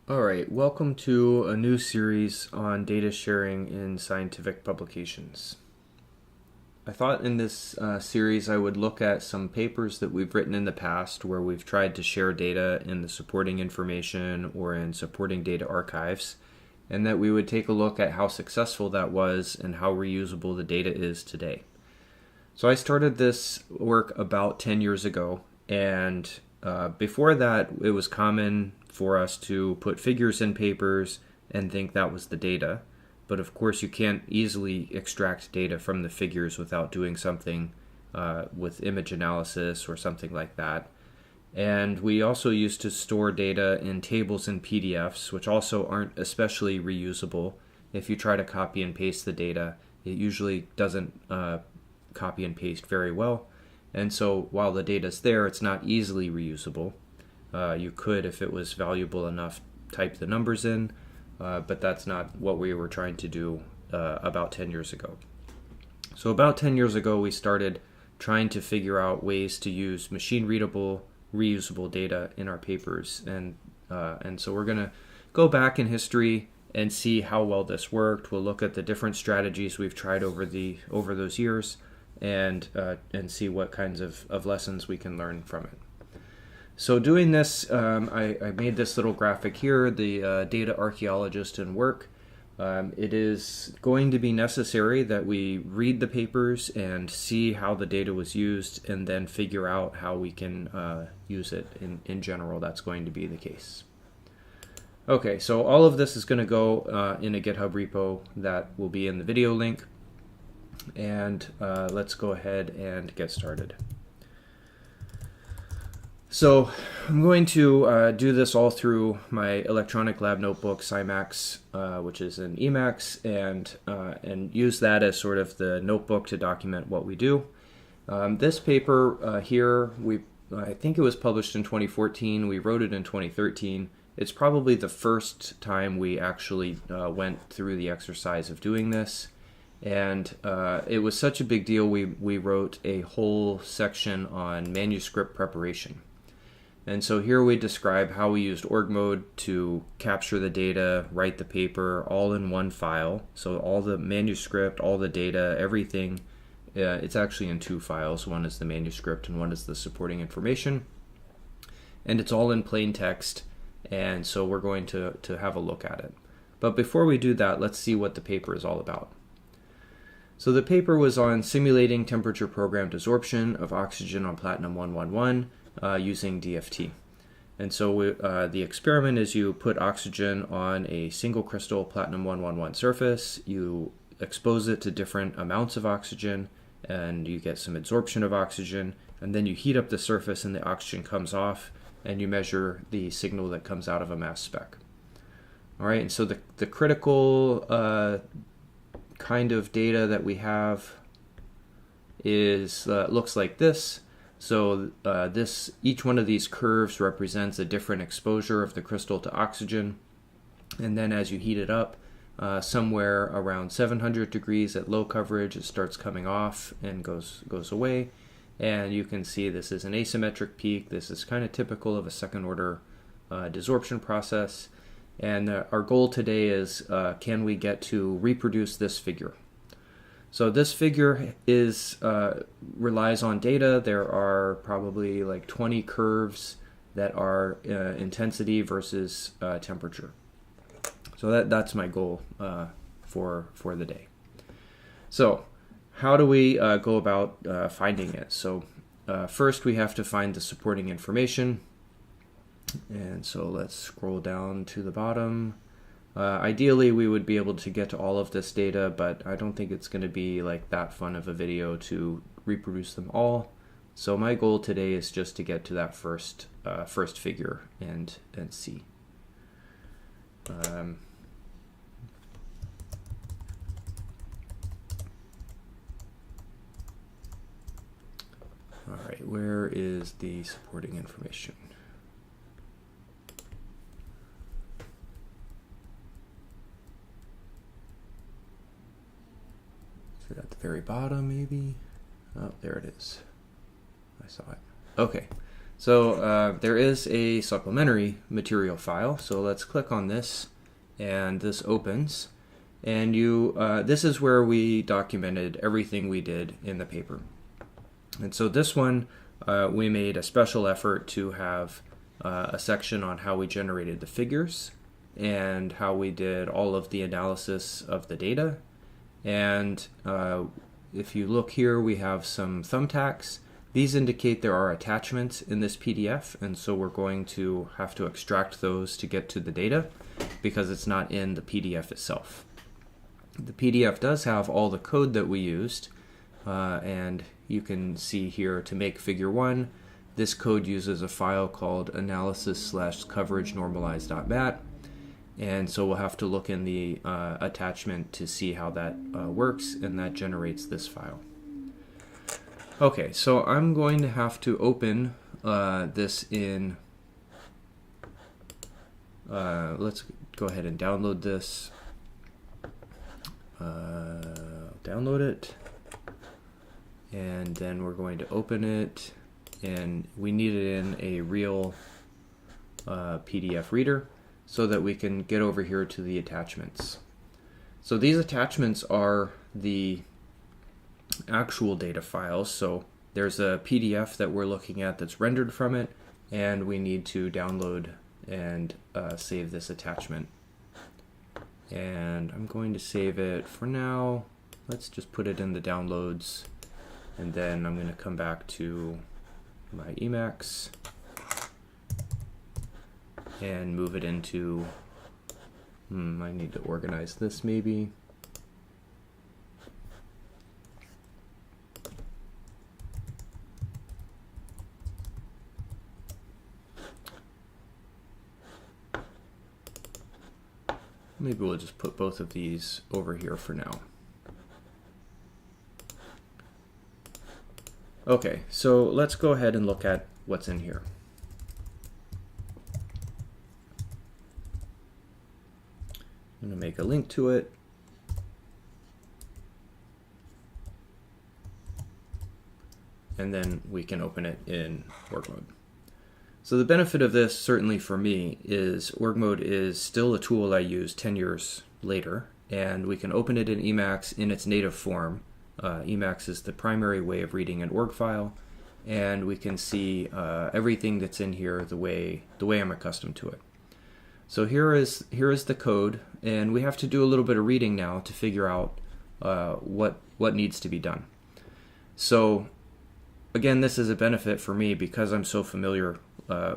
All right, welcome to a new series on data sharing in scientific publications. I thought in this series I would look at some papers that we've written in the past where we've tried to share data in the supporting information or in supporting data archives, and that we would take a look at how successful that was and how reusable the data is today. So I started this work about 10 years ago, and before that, it was common for us to put figures in papers and think that was the data. But of course, you can't easily extract data from the figures without doing something with image analysis or something like that. And we also used to store data in tables and PDFs, which also aren't especially reusable. If you try to copy and paste the data, it usually doesn't copy and paste very well. And so while the data's there, it's not easily reusable. You could, if it was valuable enough, type the numbers in, but that's not what we were trying to do about 10 years ago. So about 10 years ago, we started trying to figure out ways to use machine-readable, reusable data in our papers. And so we're going to go back in history and see how well this worked. We'll look at the different strategies we've tried over those years and see what kinds of lessons we can learn from it. So doing this, I made this little graphic here, the data archaeologist and work. It is going to be necessary that we read the papers and see how the data was used and then figure out how we can use it in general. That's going to be the case. Okay, so all of this is going to go in a GitHub repo that will be in the video link. And let's go ahead and get started. So I'm going to do this all through my electronic lab notebook, SciMax, which is an Emacs, and use that as sort of the notebook to document what we do. This paper here, I think it was published in 2014. We wrote it in 2013. It's probably the first time we actually went through the exercise of doing this. And it was such a big deal, we wrote a whole section on manuscript preparation. And so here we describe how we used org mode to capture the data, write the paper, all in one file. So all the manuscript, all the data, everything, it's actually in two files. One is the manuscript and one is the supporting information. And it's all in plain text, and so we're going to have a look at it. But before we do that, let's see what the paper is all about. So the paper was on simulating temperature programmed absorption of oxygen on platinum-111 using DFT. And so the experiment is you put oxygen on a single crystal platinum-111 surface, you expose it to different amounts of oxygen, and you get some absorption of oxygen, and then you heat up the surface and the oxygen comes off, and you measure the signal that comes out of a mass spec. All right, and so the critical kind of data that we looks like this. So each one of these curves represents a different exposure of the crystal to oxygen, and then as you heat it up, somewhere around 700 degrees at low coverage, it starts coming off and goes away. And you can see this is an asymmetric peak. This is kind of typical of a second order desorption process. And our goal today is, can we get to reproduce this figure? So this figure relies on data. There are probably like 20 curves that are intensity versus temperature. So that's my goal for the day. So how do we go about finding it? So first we have to find the supporting information. And so let's scroll down to the bottom. Ideally, we would be able to get to all of this data, but I don't think it's going to be like that fun of a video to reproduce them all. So my goal today is just to get to that first figure and see. All right, where is the supporting information? At the very bottom, maybe? Oh, there it is. I saw it. Okay, So there is a supplementary material file. So let's click on this, and this opens. And this is where we documented everything we did in the paper. And so this one, we made a special effort to have a section on how we generated the figures and how we did all of the analysis of the data. And if you look here, we have some thumbtacks. These indicate there are attachments in this PDF, and so we're going to have to extract those to get to the data because it's not in the PDF itself. The PDF does have all the code that we used, and you can see here to make figure 1, this code uses a file called analysis/coverage-normalized.mat, and so we'll have to look in the attachment to see how that works, and that generates this file. Okay, so I'm going to have to open this in, let's go ahead and download this. Download it, and then we're going to open it, and we need it in a real PDF reader so that we can get over here to the attachments. So these attachments are the actual data files. So there's a PDF that we're looking at that's rendered from it, and we need to download and save this attachment. And I'm going to save it for now. Let's just put it in the downloads, and then I'm going to come back to my Emacs and move it into, I need to organize this maybe. Maybe we'll just put both of these over here for now. Okay, so let's go ahead and look at what's in here. I'm going to make a link to it. And then we can open it in org mode. So the benefit of this, certainly for me, is org mode is still a tool I use 10 years later, and we can open it in Emacs in its native form. Emacs is the primary way of reading an org file, and we can see everything that's in here the way I'm accustomed to it. So here is the code, and we have to do a little bit of reading now to figure out what needs to be done. So again, this is a benefit for me because I'm so familiar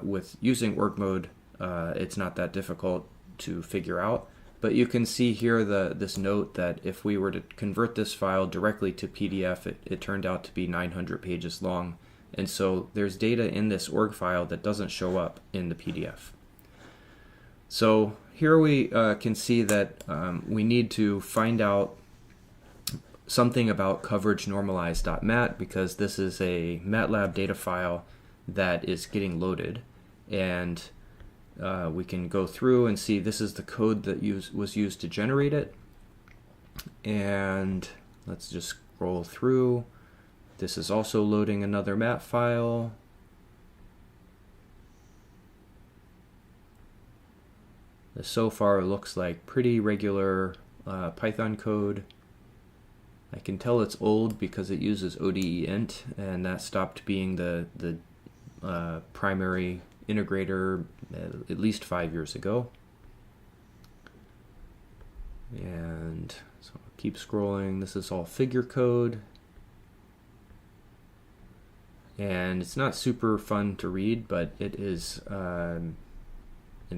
with using org mode. It's not that difficult to figure out. But you can see here this note that if we were to convert this file directly to PDF, it turned out to be 900 pages long. And so there's data in this org file that doesn't show up in the PDF. So here we can see that we need to find out something about coverage-normalized.mat because this is a MATLAB data file that is getting loaded. And we can go through and see this is the code that was used to generate it. And let's just scroll through. This is also loading another mat file. This so far looks like pretty regular Python code. I can tell it's old because it uses ODE-int, and that stopped being the primary integrator at least 5 years ago. And so I'll keep scrolling. This is all figure code. And it's not super fun to read, but it is, in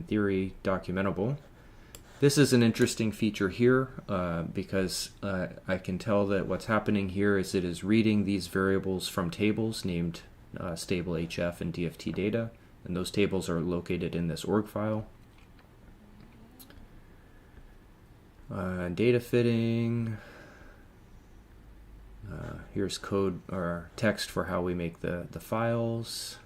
theory, documentable. This is an interesting feature here because I can tell that what's happening here is it is reading these variables from tables named stable HF and DFT data, and those tables are located in this org file. Data fitting. Here's code or text for how we make the files.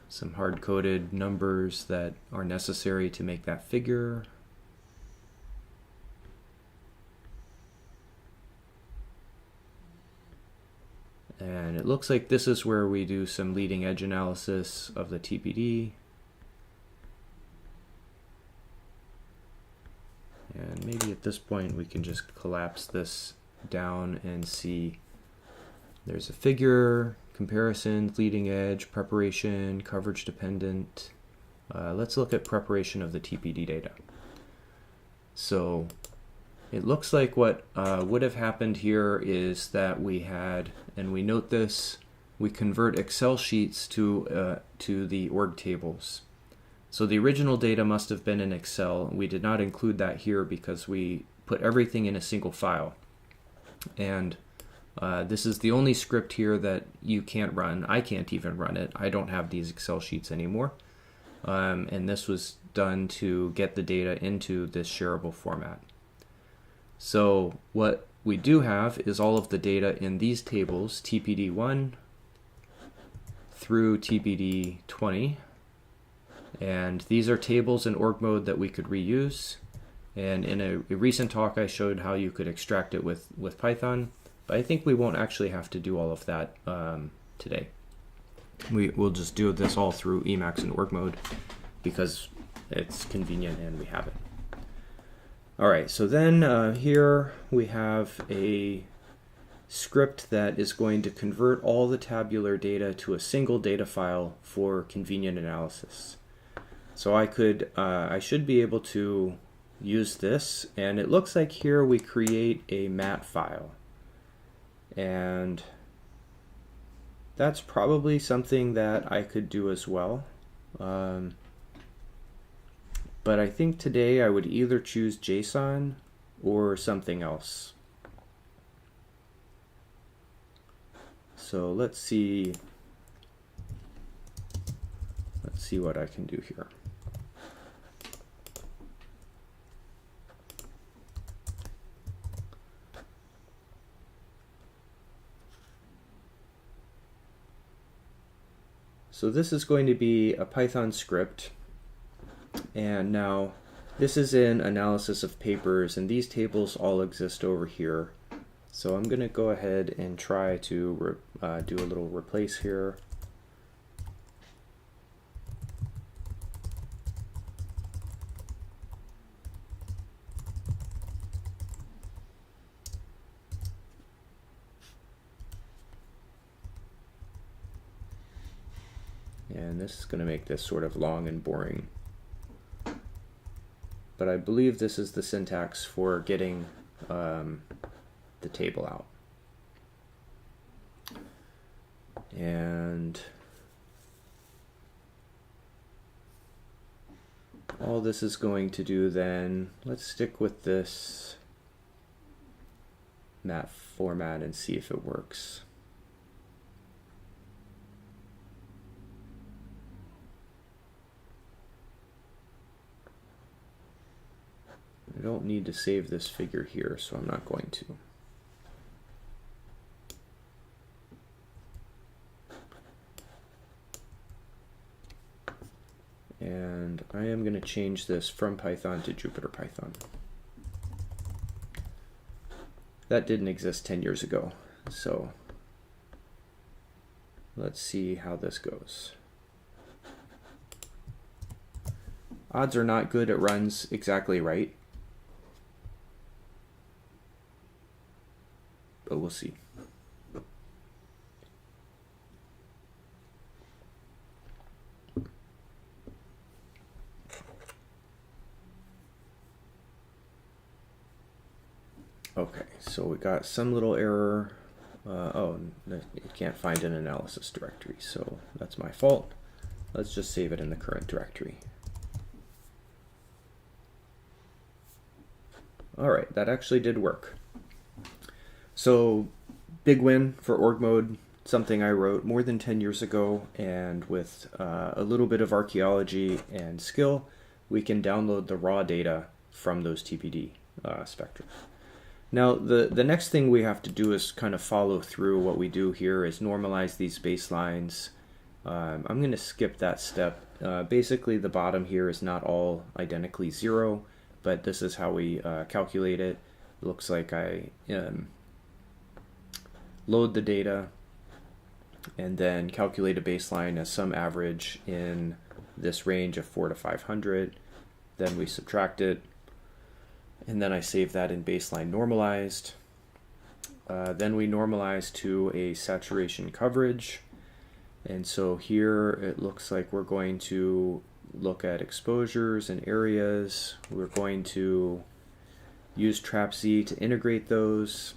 Some hard-coded numbers that are necessary to make that figure. And it looks like this is where we do some leading edge analysis of the TPD. And maybe at this point we can just collapse this down and see there's a figure, comparison, leading edge, preparation, coverage dependent. Let's look at preparation of the TPD data. So it looks like what would have happened here is that we had, and we note this, we convert Excel sheets to the org tables. So the original data must have been in Excel. We did not include that here because we put everything in a single file. And this is the only script here that you can't run. I can't even run it. I don't have these Excel sheets anymore. And this was done to get the data into this shareable format. So what we do have is all of the data in these tables, TPD1 through TPD20. And these are tables in org mode that we could reuse. And in a recent talk, I showed how you could extract it with Python. But I think we won't actually have to do all of that today. We'll just do this all through Emacs and org mode because it's convenient and we have it. All right, so then here we have a script that is going to convert all the tabular data to a single data file for convenient analysis. So I should be able to use this, and it looks like here we create a mat file. And that's probably something that I could do as well. But I think today I would either choose JSON or something else. So let's see what I can do here. So this is going to be a Python script, and now this is in analysis of papers, and these tables all exist over here. So I'm going to go ahead and try to do a little replace here. And this is going to make this sort of long and boring. But I believe this is the syntax for getting the table out. And all this is going to do then, let's stick with this mat format and see if it works. I don't need to save this figure here, so I'm not going to. And I am going to change this from Python to Jupyter Python. That didn't exist 10 years ago, so let's see how this goes. Odds are not good it runs exactly right, but we'll see. Okay, so we got some little error. Oh, it can't find an analysis directory, so that's my fault. Let's just save it in the current directory. All right, that actually did work. So big win for org mode, something I wrote more than 10 years ago, and with a little bit of archaeology and skill, we can download the raw data from those TPD spectra. Now, the next thing we have to do is kind of follow through. What we do here is normalize these baselines. I'm going to skip that step. Basically, the bottom here is not all identically 0, but this is how we calculate it. It looks like I load the data, and then calculate a baseline as some average in this range of 4 to 500. Then we subtract it, and then I save that in baseline normalized. Then we normalize to a saturation coverage, and so here it looks like we're going to look at exposures and areas. We're going to use trap Z to integrate those.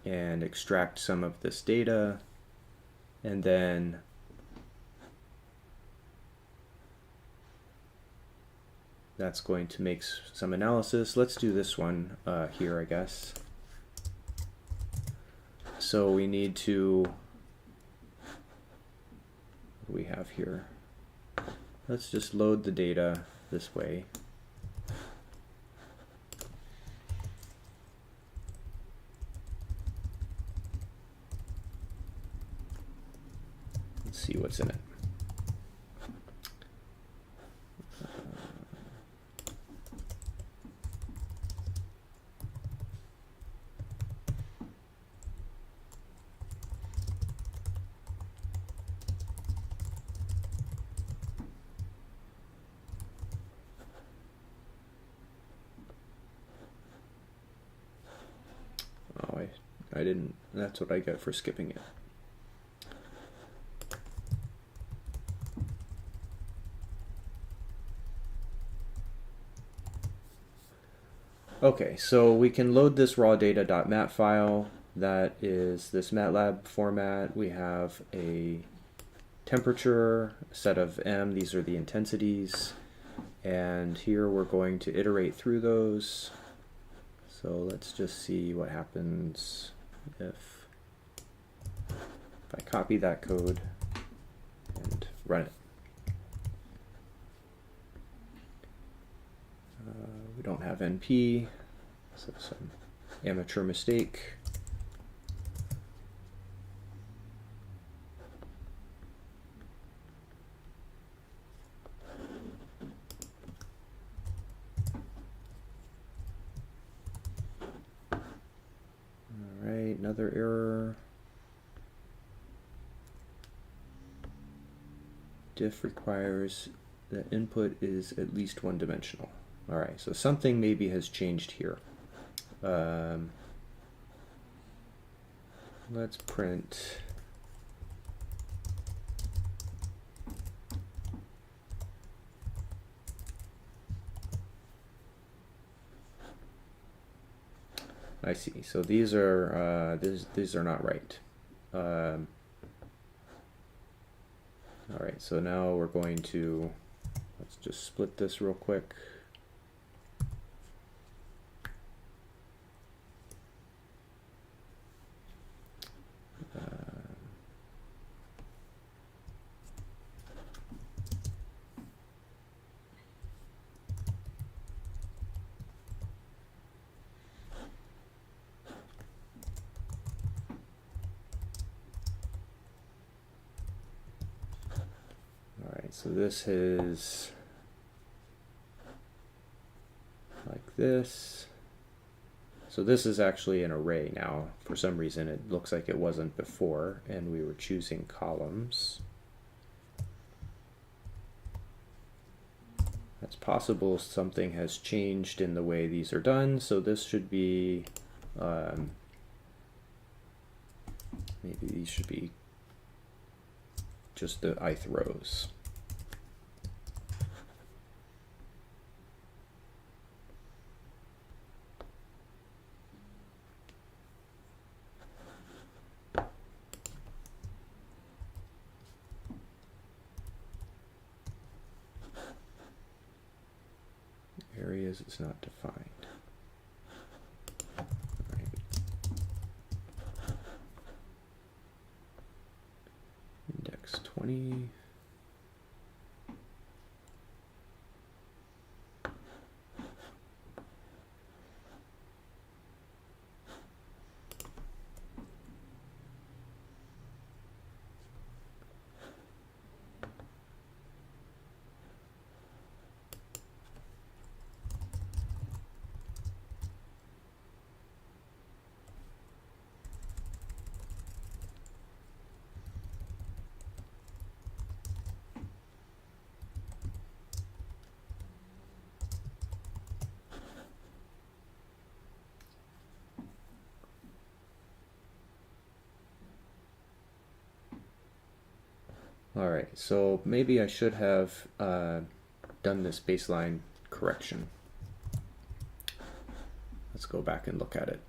And extract some of this data, and then that's going to make some analysis. Let's do this one here, I guess. So we need to, what do we have here? Let's just load the data this way. Let's see what's in it. I didn't, that's what I get for skipping it. Okay, so we can load this raw data.mat file. That is this MATLAB format. We have a temperature, a set of M, these are the intensities, and here we're going to iterate through those. So let's just see what happens if I copy that code and run it. We don't have NP, so some amateur mistake. All right, another error. Diff requires the input is at least one dimensional. All right, so something maybe has changed here. Let's print I see. So these are not right. All right, so now we're going to, let's just split this real quick. So this is like this. So this is actually an array now. For some reason it looks like it wasn't before, and we were choosing columns. That's possible something has changed in the way these are done, so this should be, maybe these should be just the ith rows. Areas is not defined. Right. Index 20. All right, so maybe I should have done this baseline correction. Let's go back and look at it.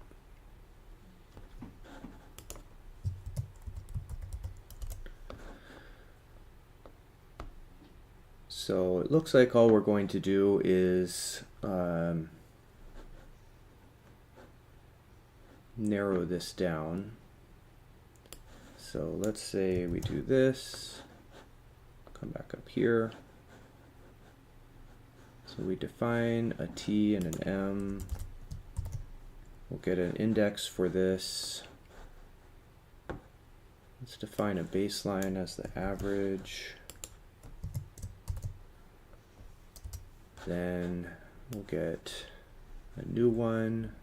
So it looks like all we're going to do is narrow this down. So let's say we do this, come back up here. So we define a T and an M. We'll get an index for this. Let's define a baseline as the average. Then we'll get a new one.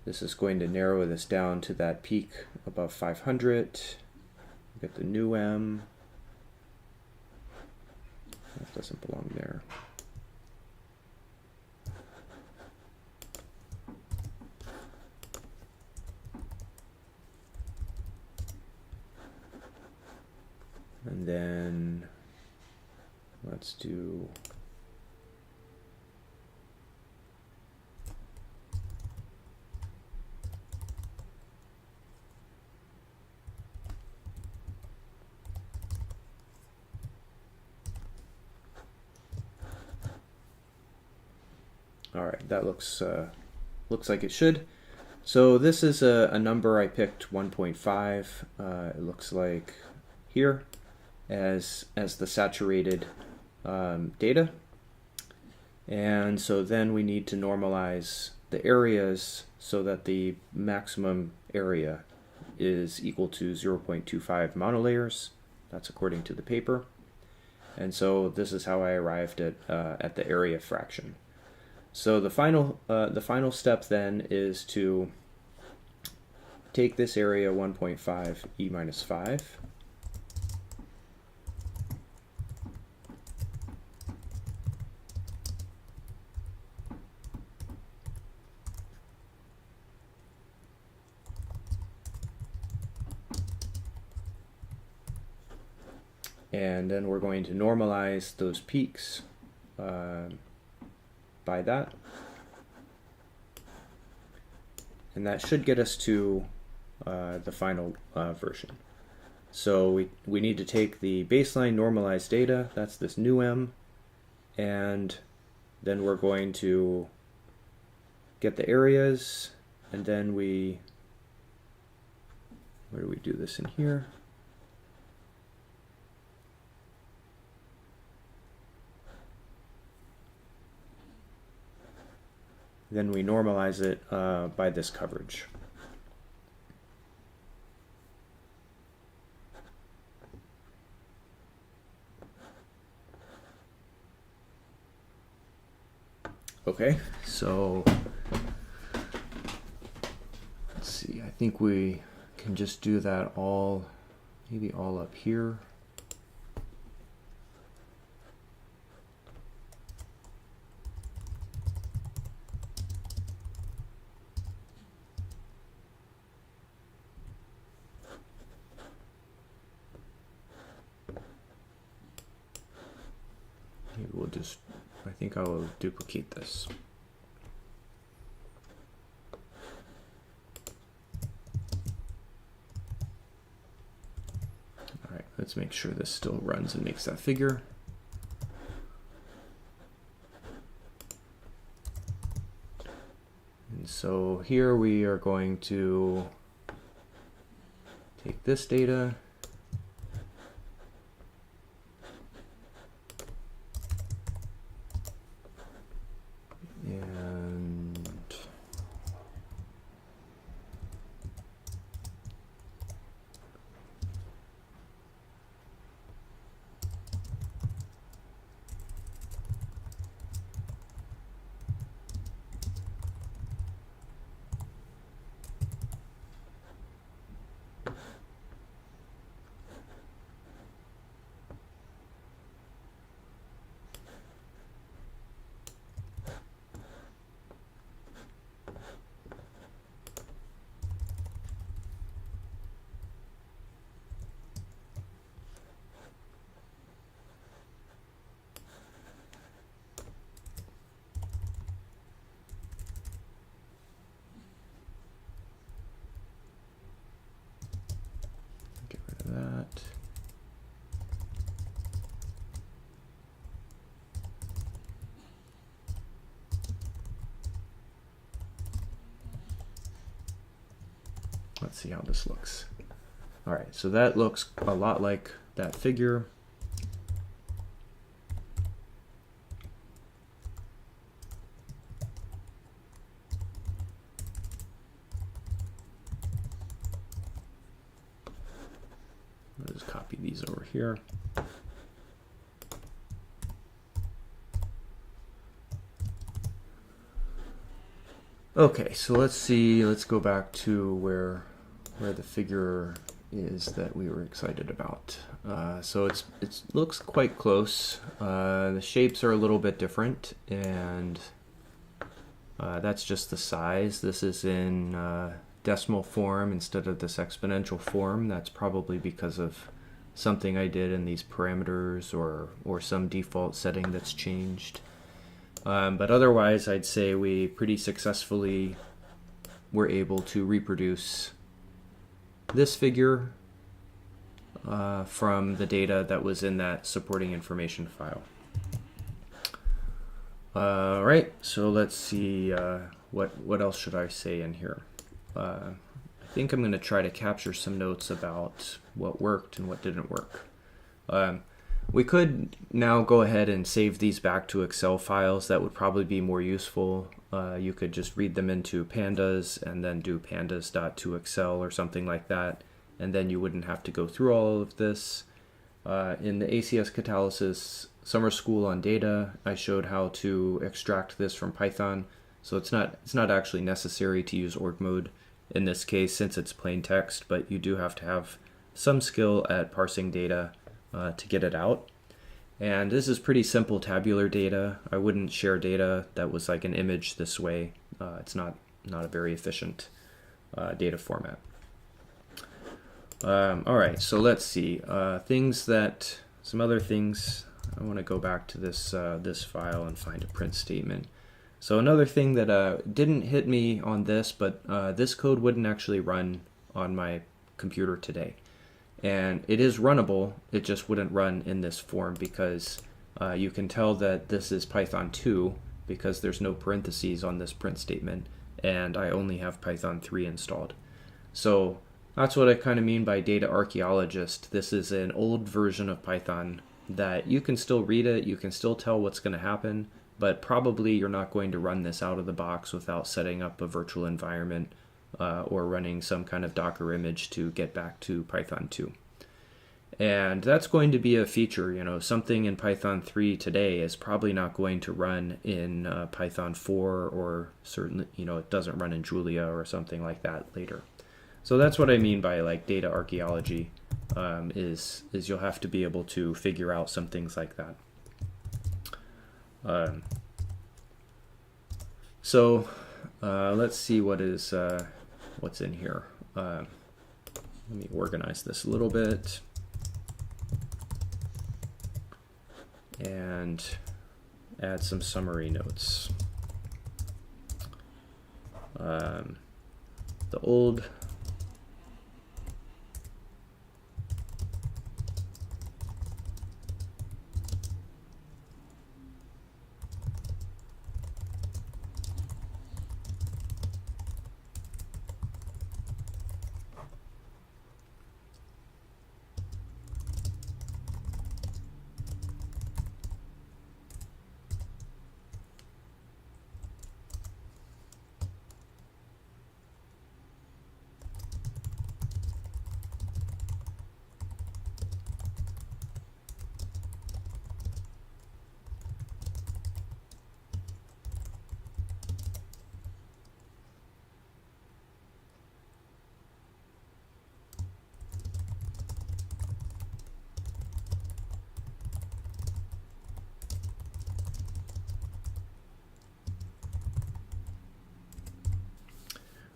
This is going to narrow this down to that peak above 500. We'll get the new M. That doesn't belong there. And then let's do all right, that looks like it should. So this is a number I picked 1.5. It looks like here as the saturated data. And so then we need to normalize the areas so that the maximum area is equal to 0.25 monolayers. That's according to the paper. And so this is how I arrived at the area fraction. So the final step then is to take this area 1.5 e minus 5. And then we're going to normalize those peaks by that. And that should get us to the final version. So we need to take the baseline normalized data, that's this new M, and then we're going to get the areas, and then where do we do this in here? Then we normalize it by this coverage. Okay, so let's see, I think we can just do that all, maybe all up here. Maybe we'll just, I think I will duplicate this. All right, let's make sure this still runs and makes that figure. And so here we are going to take this data and let's see how this looks. All right, so that looks a lot like that figure. I'll just copy these over here. Okay, so let's see, let's go back to where the figure is that we were excited about. So it looks quite close. The shapes are a little bit different, and that's just the size. This is in decimal form instead of this exponential form. That's probably because of something I did in these parameters or some default setting that's changed. But otherwise, I'd say we pretty successfully were able to reproduce this figure from the data that was in that supporting information file. All right, so let's see, what else should I say in here? I think I'm going to try to capture some notes about what worked and what didn't work. We could now go ahead and save these back to Excel files. That would probably be more useful. You could just read them into pandas and then do pandas.toExcel or something like that, and then you wouldn't have to go through all of this. In the ACS Catalysis Summer School on Data, I showed how to extract this from Python, so it's not actually necessary to use org mode in this case since it's plain text, but you do have to have some skill at parsing data to get it out. And this is pretty simple tabular data. I wouldn't share data that was like an image this way. It's not a very efficient data format. All right, so let's see. Some other things. I want to go back to this file and find a print statement. So another thing that didn't hit me on this, but this code wouldn't actually run on my computer today. And it is runnable, it just wouldn't run in this form because you can tell that this is Python 2 because there's no parentheses on this print statement, and I only have Python 3 installed. So that's what I kind of mean by data archaeologist. This is an old version of Python that you can still read it, you can still tell what's going to happen, but probably you're not going to run this out of the box without setting up a virtual environment or running some kind of Docker image to get back to Python 2. And that's going to be a feature, something in Python 3 today is probably not going to run in Python 4, or certainly, it doesn't run in Julia or something like that later. So that's what I mean by like data archaeology, is you'll have to be able to figure out some things like that. So let's see what's in here. Let me organize this a little bit and add some summary notes. The old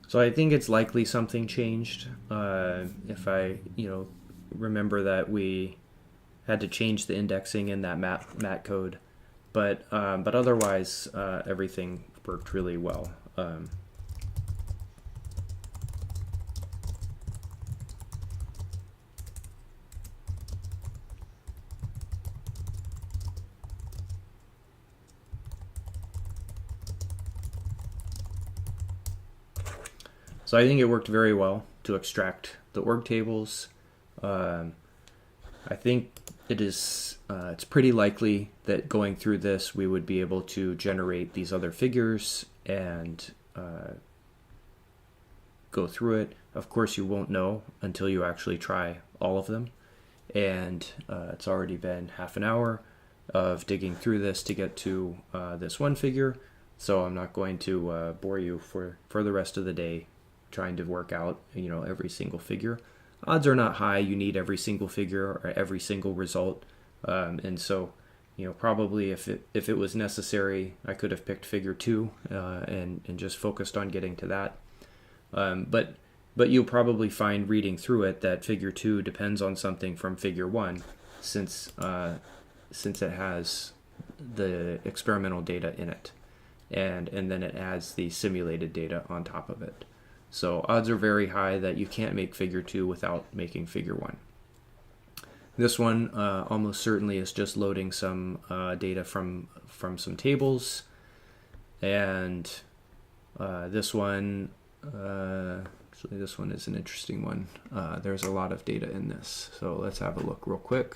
So I think it's likely something changed. If I, remember that we had to change the indexing in that mat code, but otherwise everything worked really well. So I think it worked very well to extract the org tables. I think it's pretty likely that going through this we would be able to generate these other figures and go through it. Of course, you won't know until you actually try all of them. And it's already been half an hour of digging through this to get to this one figure. So I'm not going to bore you for the rest of the day trying to work out, every single figure. Odds are not high you need every single figure or every single result. And so, probably if it was necessary, I could have picked figure 2 and just focused on getting to that. But you'll probably find reading through it that figure 2 depends on something from figure 1 since it has the experimental data in it. And then it adds the simulated data on top of it. So odds are very high that you can't make figure 2 without making figure 1. This one almost certainly is just loading some data from some tables. And this one, actually this one is an interesting one. There's a lot of data in this. So let's have a look real quick.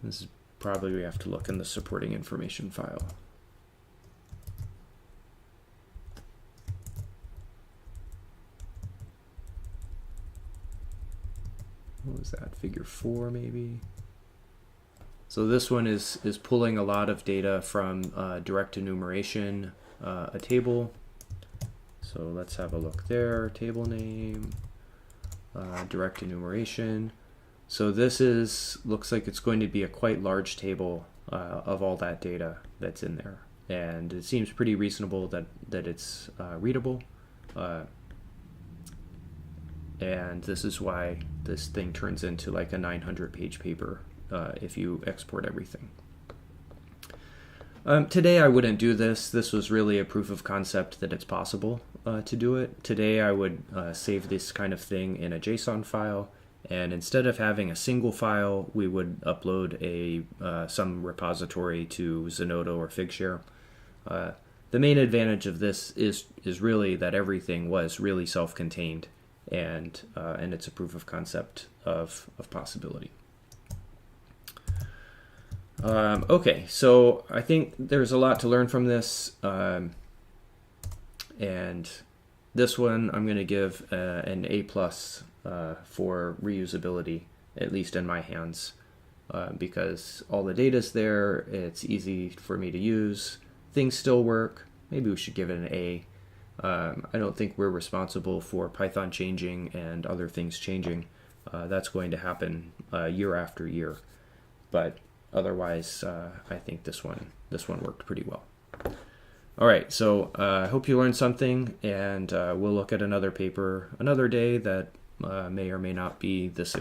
This is probably we have to look in the supporting information file. What was that? Figure 4 maybe? So this one is pulling a lot of data from direct enumeration, a table. So let's have a look there. Table name, direct enumeration. So this looks like it's going to be a quite large table of all that data that's in there. And it seems pretty reasonable that it's readable. And this is why this thing turns into like a 900-page paper if you export everything. Today I wouldn't do this. This was really a proof of concept that it's possible to do it. Today I would save this kind of thing in a JSON file. And instead of having a single file, we would upload some repository to Zenodo or Figshare. The main advantage of this is really that everything was really self-contained, and it's a proof of concept of possibility. Okay, so I think there's a lot to learn from this, and this one I'm going to give an A+ for reusability, at least in my hands, because all the data's there, it's easy for me to use, things still work. Maybe we should give it an A. I don't think we're responsible for Python changing and other things changing. That's going to happen year after year, but otherwise I think this one worked pretty well. All right, so I hope you learned something, and we'll look at another paper another day that may or may not be this